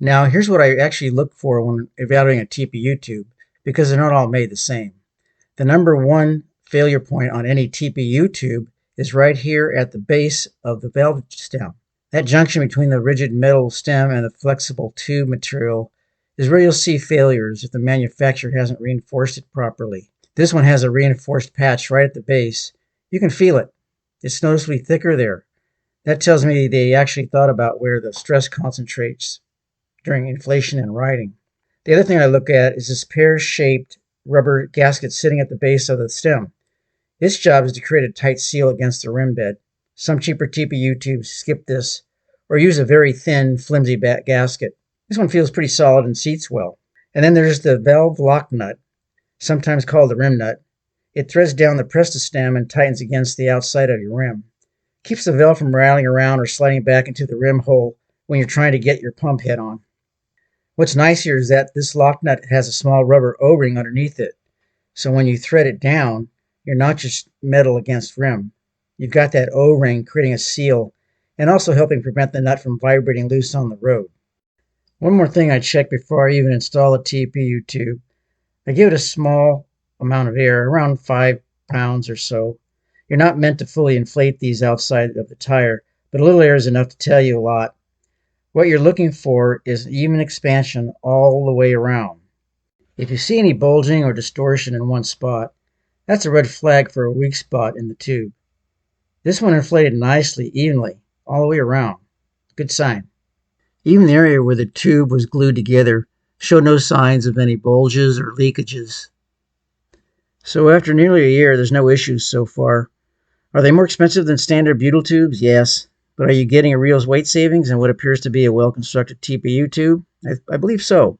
Now, here's what I actually look for when evaluating a TPU tube, because they're not all made the same. The number one failure point on any TPU tube is right here at the base of the valve stem. That junction between the rigid metal stem and the flexible tube material is where you'll see failures if the manufacturer hasn't reinforced it properly. This one has a reinforced patch right at the base. You can feel it. It's noticeably thicker there. That tells me they actually thought about where the stress concentrates during inflation and riding. The other thing I look at is this pear-shaped rubber gasket sitting at the base of the stem. Its job is to create a tight seal against the rim bed. Some cheaper TPU tubes skip this or use a very thin, flimsy gasket. This one feels pretty solid and seats well. And then there's the valve lock nut, sometimes called the rim nut. It threads down the Presta stem and tightens against the outside of your rim. Keeps the valve from rattling around or sliding back into the rim hole when you're trying to get your pump head on. What's nice here is that this lock nut has a small rubber O-ring underneath it. So when you thread it down, you're not just metal against rim. You've got that O-ring creating a seal and also helping prevent the nut from vibrating loose on the road. One more thing I check before I even install a TPU tube. I give it a small amount of air, around 5 pounds or so. You're not meant to fully inflate these outside of the tire, but a little air is enough to tell you a lot. What you're looking for is even expansion all the way around. If you see any bulging or distortion in one spot, that's a red flag for a weak spot in the tube. This one inflated nicely, evenly, all the way around. Good sign. Even the area where the tube was glued together showed no signs of any bulges or leakages. So after nearly a year, there's no issues so far. Are they more expensive than standard butyl tubes? Yes. But are you getting a real weight savings in what appears to be a well-constructed TPU tube? I believe so.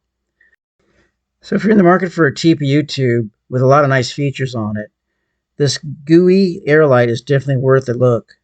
So if you're in the market for a TPU tube with a lot of nice features on it, this GUEE Aerolite is definitely worth a look.